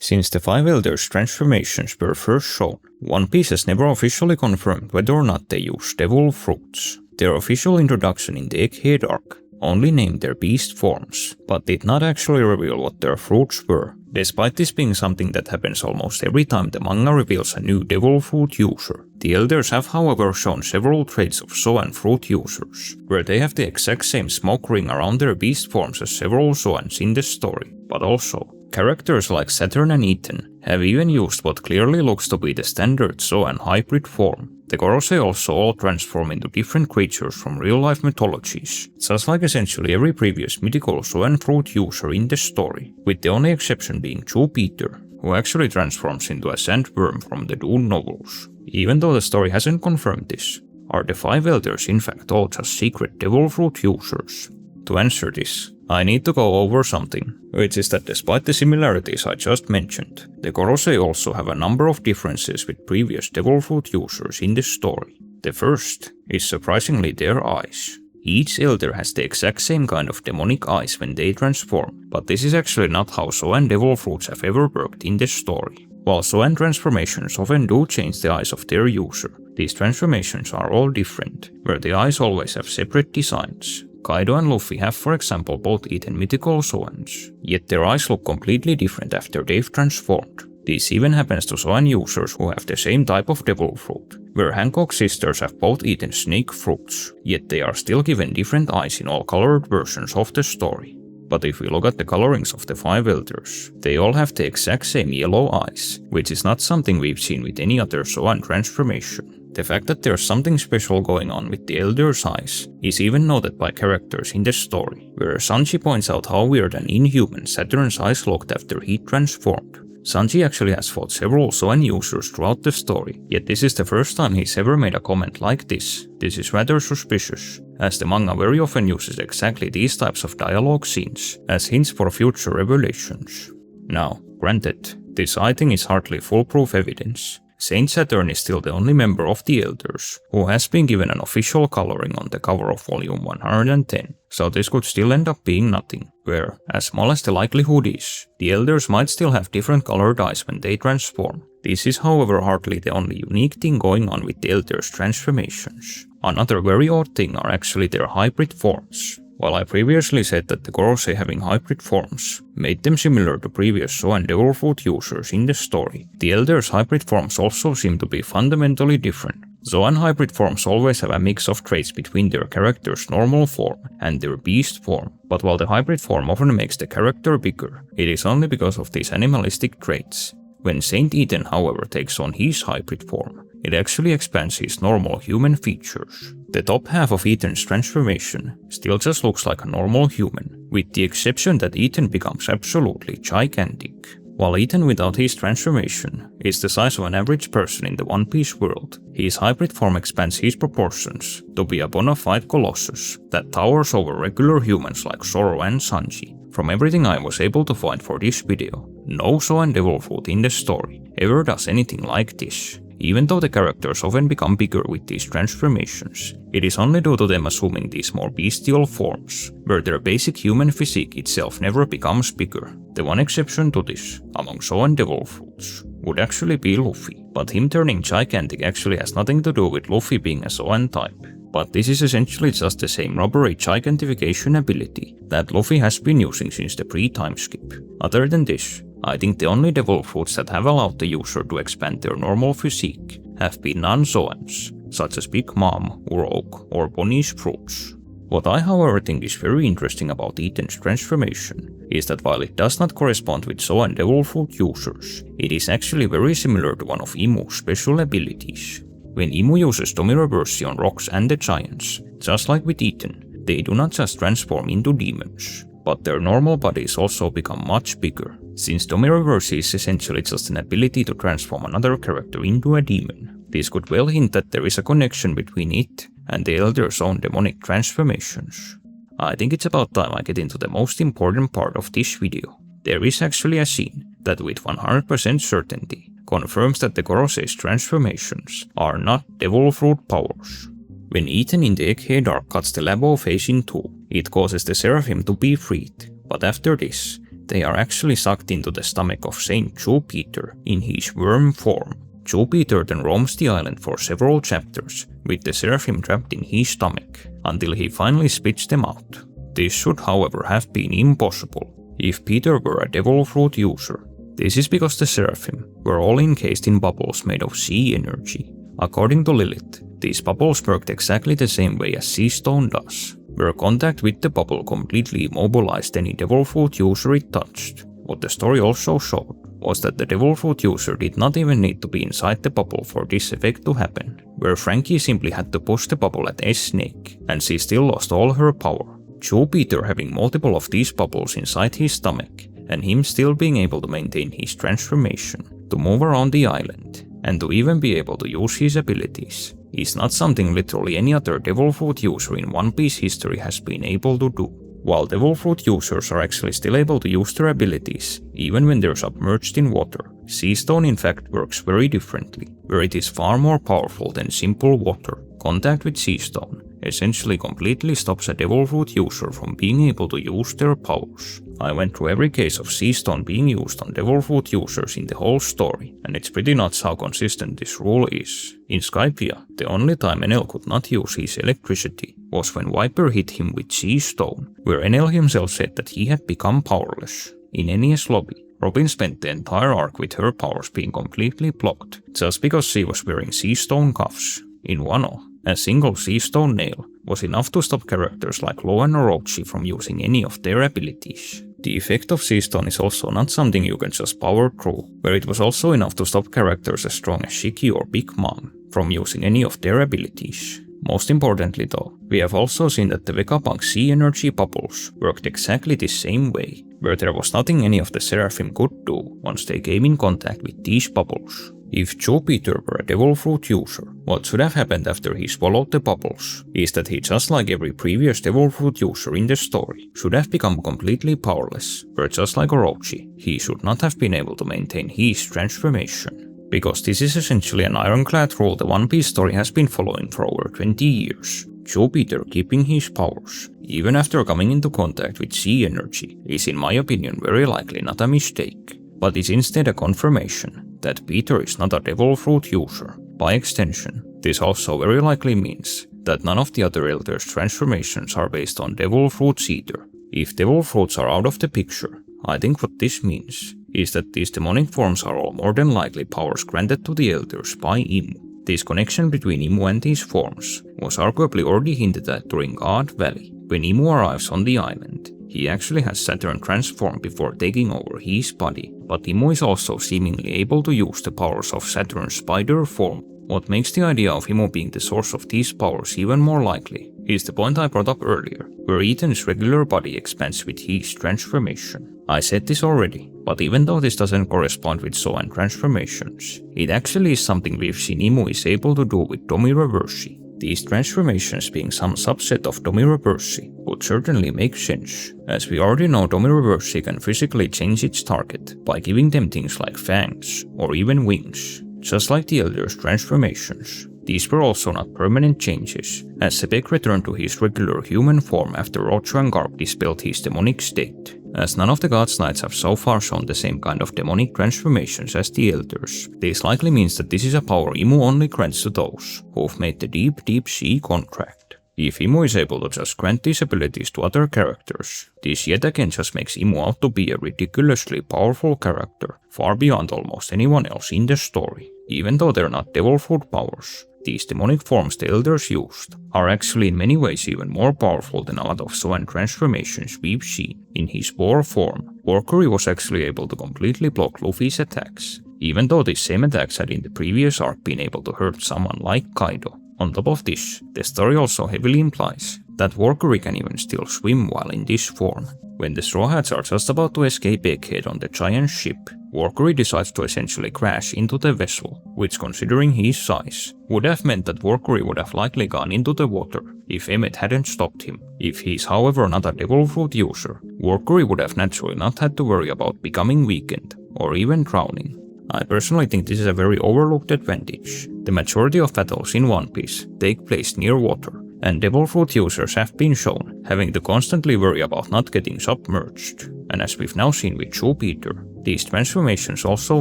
Since the five elders' transformations were first shown, One Piece has never officially confirmed whether or not they use devil fruits. Their official introduction in the Egghead arc only named their beast forms, but did not actually reveal what their fruits were, despite this being something that happens almost every time the manga reveals a new devil fruit user. The elders have however shown several traits of Zoan fruit users, where they have the exact same smoke ring around their beast forms as several Zoans in the story, but also characters like Saturn and Ethan have even used what clearly looks to be the standard Zoan hybrid form. The Gorosei also all transform into different creatures from real-life mythologies, just like essentially every previous mythical Zoan fruit user in the story, with the only exception being Peter, who actually transforms into a sandworm from the Dune novels. Even though the story hasn't confirmed this, are the five elders in fact all just secret devil fruit users? To answer this, I need to go over something, which is that despite the similarities I just mentioned, the Gorosei also have a number of differences with previous devil fruit users in the story. The first is surprisingly their eyes. Each elder has the exact same kind of demonic eyes when they transform, but this is actually not how Zoan devil fruits have ever worked in the story. While Zoan transformations often do change the eyes of their user, these transformations are all different, where the eyes always have separate designs. Kaido and Luffy have for example both eaten mythical Zoans, yet their eyes look completely different after they've transformed. This even happens to Zoan users who have the same type of devil fruit, where Hancock's sisters have both eaten snake fruits, yet they are still given different eyes in all colored versions of the story. But if we look at the colorings of the five elders, they all have the exact same yellow eyes, which is not something we've seen with any other Zoan transformation. The fact that there's something special going on with the elders' eyes is even noted by characters in the story, where Sanji points out how weird and inhuman Saturn's eyes looked after he transformed. Sanji actually has fought several Zoan users throughout the story, yet this is the first time he's ever made a comment like this. This is rather suspicious, as the manga very often uses exactly these types of dialogue scenes as hints for future revelations. Now, granted, this eye thing is hardly foolproof evidence. Saint Saturn is still the only member of the Elders who has been given an official coloring on the cover of volume 110, so this could still end up being nothing, where, as small as the likelihood is, the Elders might still have different colored eyes when they transform. This is however hardly the only unique thing going on with the Elders' transformations. Another very odd thing are actually their hybrid forms. While I previously said that the Gorosei having hybrid forms made them similar to previous Zoan devil fruit users in the story, the Elders' hybrid forms also seem to be fundamentally different. Zoan hybrid forms always have a mix of traits between their character's normal form and their beast form, but while the hybrid form often makes the character bigger, it is only because of these animalistic traits. When Saint Ethan however takes on his hybrid form, it actually expands his normal human features. The top half of Ethan's transformation still just looks like a normal human, with the exception that Ethan becomes absolutely gigantic. While Ethan without his transformation is the size of an average person in the One Piece world, his hybrid form expands his proportions to be a bona fide colossus that towers over regular humans like Zoro and Sanji. From everything I was able to find for this video, no Zoan devil fruit in the story ever does anything like this. Even though the characters often become bigger with these transformations, it is only due to them assuming these more bestial forms, where their basic human physique itself never becomes bigger. The one exception to this, among Zoan devil fruits, would actually be Luffy, but him turning gigantic actually has nothing to do with Luffy being a Zoan type. But this is essentially just the same rubbery gigantification ability that Luffy has been using since the pre-time skip. Other than this, I think the only devil fruits that have allowed the user to expand their normal physique have been non-Zoans, such as Big Mom, Uroak, or Bonnie's fruits. What I however think is very interesting about Ethan's transformation is that while it does not correspond with Zoan devil fruit users, it is actually very similar to one of Imu's special abilities. When Imu uses Tomireverse on rocks and the giants, just like with Ethan, they do not just transform into demons, but their normal bodies also become much bigger. Since Tomireverse is essentially just an ability to transform another character into a demon, this could well hint that there is a connection between it and the Elder's own demonic transformations. I think it's about time I get into the most important part of this video. There is actually a scene that with 100% certainty confirms that the Gorosei's transformations are not devil fruit powers. When Ethan in the Egghead arc cuts the Labo face in two, it causes the Seraphim to be freed, but after this, they are actually sucked into the stomach of Saint Jupiter in his worm form. Jupiter then roams the island for several chapters, with the Seraphim trapped in his stomach, until he finally spits them out. This should, however, have been impossible if Peter were a devil fruit user. This is because the Seraphim were all encased in bubbles made of sea energy. According to Lilith, these bubbles worked exactly the same way as sea stone does, where contact with the bubble completely immobilized any devil fruit user it touched. What the story also showed was that the devil fruit user did not even need to be inside the bubble for this effect to happen, where Frankie simply had to push the bubble at S-Snake, and she still lost all her power. Jupiter having multiple of these bubbles inside his stomach, and him still being able to maintain his transformation, to move around the island, and to even be able to use his abilities, is not something literally any other devil fruit user in One Piece history has been able to do. While devil fruit users are actually still able to use their abilities, even when they're submerged in water, sea stone in fact works very differently, where it is far more powerful than simple water. Contact with sea stone essentially completely stops a devil fruit user from being able to use their powers. I went through every case of sea stone being used on devil fruit users in the whole story, and it's pretty nuts how consistent this rule is. In Skypiea, the only time Enel could not use his electricity was when Viper hit him with sea stone, where Enel himself said that he had become powerless. In Enies lobby, Robin spent the entire arc with her powers being completely blocked, just because she was wearing sea stone cuffs. In Wano, a single sea stone nail was enough to stop characters like Law and Orochi from using any of their abilities. The effect of sea stone is also not something you can just power through, where it was also enough to stop characters as strong as Shiki or Big Mom from using any of their abilities. Most importantly though, we have also seen that the Vegapunk sea energy bubbles worked exactly the same way, where there was nothing any of the Seraphim could do once they came in contact with these bubbles. If Jupiter were a devil fruit user, what should have happened after he swallowed the bubbles is that he, just like every previous devil fruit user in the story, should have become completely powerless, where just like Orochi, he should not have been able to maintain his transformation. Because this is essentially an ironclad rule the One Piece story has been following for over 20 years. Jupiter keeping his powers, even after coming into contact with sea energy, is in my opinion very likely not a mistake, but is instead a confirmation that Peter is not a devil fruit user. By extension, this also very likely means that none of the other elders' transformations are based on devil fruits either. If devil fruits are out of the picture, I think what this means is that these demonic forms are all more than likely powers granted to the elders by Imu. This connection between Imu and these forms was arguably already hinted at during God Valley. When Imu arrives on the island, he actually has Saturn transform before taking over his body, but Imu is also seemingly able to use the powers of Saturn's spider form. What makes the idea of Imu being the source of these powers even more likely is the point I brought up earlier, where Ethan's regular body expands with his transformation. I said this already, but even though this doesn't correspond with Zoan transformations, it actually is something we've seen Imu is able to do with Domi Reversi. These transformations being some subset of Domi Reversi would certainly make sense, as we already know Domi Reversi can physically change its target by giving them things like fangs or even wings. Just like the Elder's transformations, these were also not permanent changes, as Sebek returned to his regular human form after Rocho and Garp dispelled his demonic state. As none of the God's Knights have so far shown the same kind of demonic transformations as the Elders, this likely means that this is a power Imu only grants to those who've made the deep sea contract. If Imu is able to just grant these abilities to other characters, this yet again just makes Imu out to be a ridiculously powerful character, far beyond almost anyone else in the story. Even though they're not devil fruit powers, these demonic forms the Elders used are actually in many ways even more powerful than a lot of Zoan transformations we've seen. In his war form, Valkyrie was actually able to completely block Luffy's attacks, even though these same attacks had in the previous arc been able to hurt someone like Kaido. On top of this, the story also heavily implies that Valkyrie can even still swim while in this form. When the Straw Hats are just about to escape Egghead on the giant ship, Valkyrie decides to essentially crash into the vessel, which considering his size, would have meant that Valkyrie would have likely gone into the water if Emmet hadn't stopped him. If he's however not a devil fruit user, Valkyrie would have naturally not had to worry about becoming weakened or even drowning. I personally think this is a very overlooked advantage. The majority of battles in One Piece take place near water, and devil fruit users have been shown having to constantly worry about not getting submerged. and as we've now seen with Jupiter, these transformations also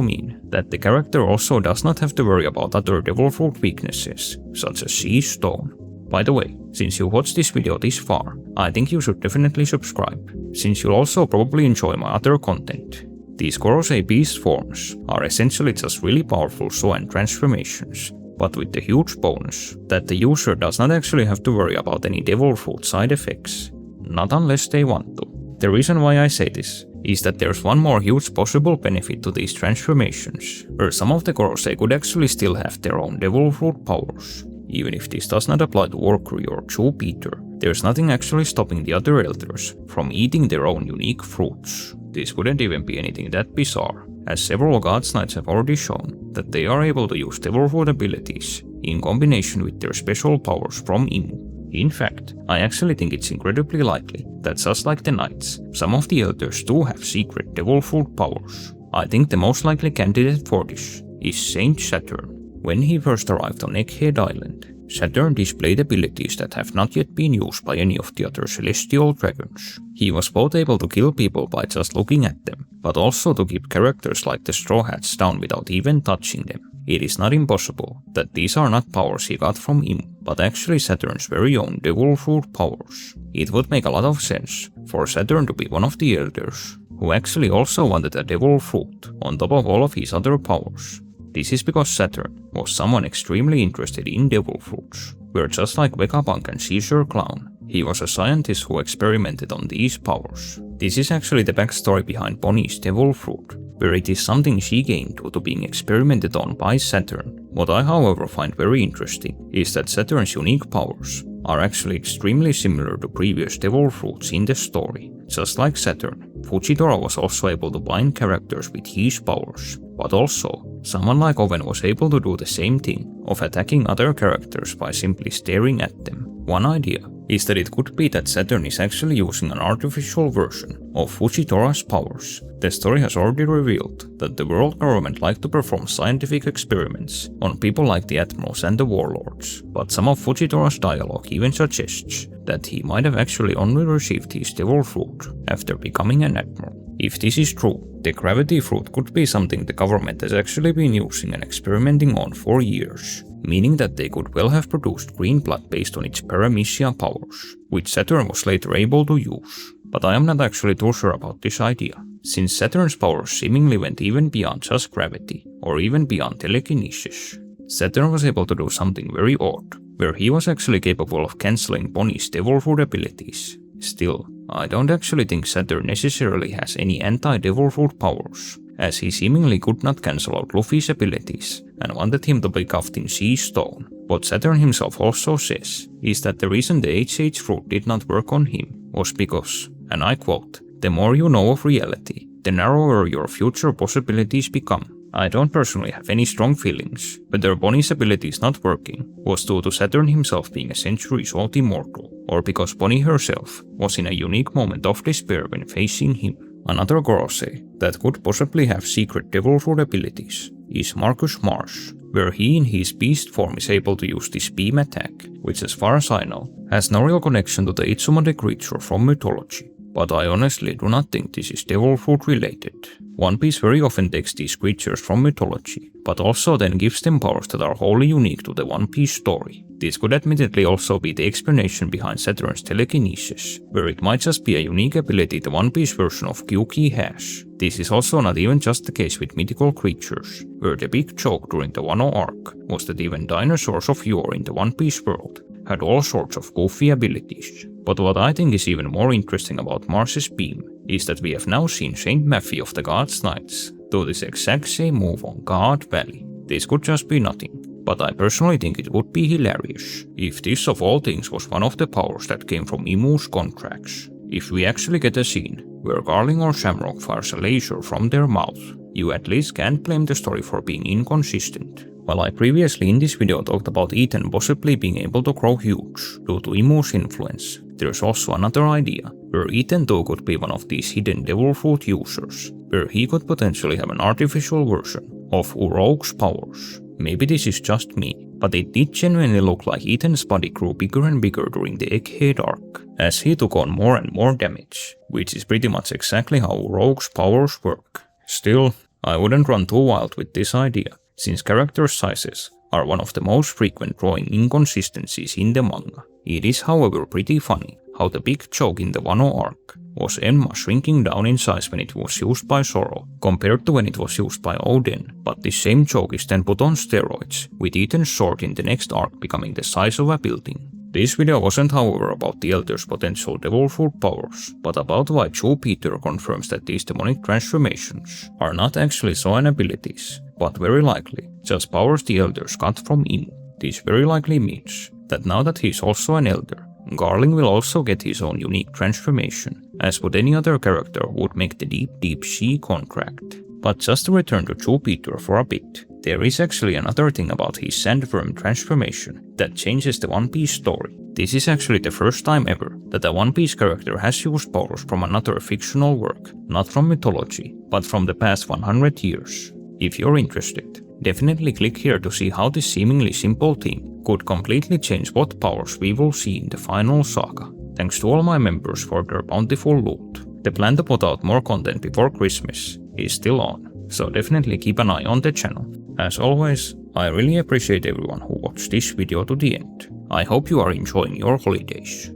mean that the character also does not have to worry about other devil fruit weaknesses, such as Sea Stone. By the way, since you watched this video this far, I think you should definitely subscribe, since you'll also probably enjoy my other content. These Gorosei beast forms are essentially just really powerful Shonen transformations, but with the huge bonus that the user does not actually have to worry about any devil fruit side effects. Not unless they want to. The reason why I say this is that there's one more huge possible benefit to these transformations, where some of the Gorosei could actually still have their own devil fruit powers. Even if this does not apply to Valkyrie or Jupiter, there's nothing actually stopping the other elders from eating their own unique fruits. This wouldn't even be anything that bizarre, as several God's Knights have already shown that they are able to use devil fruit abilities in combination with their special powers from Imu. In fact, I actually think it's incredibly likely that just like the Knights, some of the elders do have secret devil fruit powers. I think the most likely candidate for this is Saint Saturn. When he first arrived on Egghead Island, Saturn displayed abilities that have not yet been used by any of the other celestial dragons. He was both able to kill people by just looking at them, but also to keep characters like the Straw Hats down without even touching them. It is not impossible that these are not powers he got from Imu, but actually Saturn's very own devil fruit powers. It would make a lot of sense for Saturn to be one of the elders who actually also wanted a devil fruit on top of all of his other powers. This is because Saturn was someone extremely interested in devil fruits, where just like Vegapunk and Caesar Clown, he was a scientist who experimented on these powers. This is actually the backstory behind Bonnie's devil fruit, where it is something she gained due to being experimented on by Saturn. What I however find very interesting is that Saturn's unique powers are actually extremely similar to previous devil fruits in the story. Just like Saturn, Fujitora was also able to bind characters with his powers, but also, someone like Oven was able to do the same thing of attacking other characters by simply staring at them. One idea is that it could be that Saturn is actually using an artificial version of Fujitora's powers. The story has already revealed that the world government liked to perform scientific experiments on people like the Admirals and the Warlords, but some of Fujitora's dialogue even suggests that he might have actually only received his devil fruit after becoming an Admiral. If this is true, the gravity fruit could be something the government has actually been using and experimenting on for years, meaning that they could well have produced green blood based on its paramecia powers, which Saturn was later able to use. But I am not actually too sure about this idea, since Saturn's powers seemingly went even beyond just gravity, or even beyond telekinesis. Saturn was able to do something very odd, where he was actually capable of cancelling Bonnie's devil fruit abilities. Still, I don't actually think Saturn necessarily has any anti-devil fruit powers, as he seemingly could not cancel out Luffy's abilities and wanted him to be covered in Sea Stone. What Saturn himself also says is that the reason the HH fruit did not work on him was because, and I quote, "The more you know of reality, the narrower your future possibilities become." I don't personally have any strong feelings whether Bonnie's abilities not working was due to Saturn himself being a centuries-old immortal, or because Bonnie herself was in a unique moment of despair when facing him. Another Gorosei that could possibly have secret devil fruit abilities is Marcus Marsh, where he in his beast form is able to use this beam attack, which as far as I know has no real connection to the Itsumode creature from mythology. But I honestly do not think this is devil fruit related. One Piece very often takes these creatures from mythology, but also then gives them powers that are wholly unique to the One Piece story. This could admittedly also be the explanation behind Saturn's telekinesis, where it might just be a unique ability the One Piece version of Kyuki has. This is also not even just the case with mythical creatures, where the big joke during the Wano arc was that even dinosaurs of yore in the One Piece world had all sorts of goofy abilities. But what I think is even more interesting about Marsh's beam is that we have now seen Saint Maffy of the God's Knights do this exact same move on God Valley. This could just be nothing, but I personally think it would be hilarious if this of all things was one of the powers that came from Imu's contracts. If we actually get a scene where Garling or Shamrock fires a laser from their mouth, you at least can't blame the story for being inconsistent. While I previously in this video talked about Ethan possibly being able to grow huge due to Imu's influence, there's also another idea where Ethan too could be one of these hidden devil fruit users, where he could potentially have an artificial version of Uroge's powers, maybe this is just me, but it did genuinely look like Ethan's body grew bigger and bigger during the Egghead arc, as he took on more and more damage, which is pretty much exactly how Rogue's powers work. Still, I wouldn't run too wild with this idea, since character sizes are one of the most frequent drawing inconsistencies in the manga. It is however pretty funny how the big joke in the Wano arc was Enma shrinking down in size when it was used by Zoro, compared to when it was used by Oden, but this same joke is then put on steroids, with Ethan's sword in the next arc becoming the size of a building. This video wasn't however about the Elder's potential devil fruit powers, but about why Jupiter confirms that these demonic transformations are not actually Zoan abilities, but very likely just powers the Elders got from Inu. This very likely means that now that he's also an Elder, Garling will also get his own unique transformation, as would any other character who would make the deep sea contract. But just to return to Jupiter for a bit, there is actually another thing about his sandworm transformation that changes the One Piece story. This is actually the first time ever that a One Piece character has used powers from another fictional work, not from mythology, but from the past 100 years. If you're interested, definitely click here to see how this seemingly simple thing could completely change what powers we will see in the final saga. Thanks to all my members for their bountiful loot. The plan to put out more content before Christmas is still on, so definitely keep an eye on the channel. As always, I really appreciate everyone who watched this video to the end. I hope you are enjoying your holidays.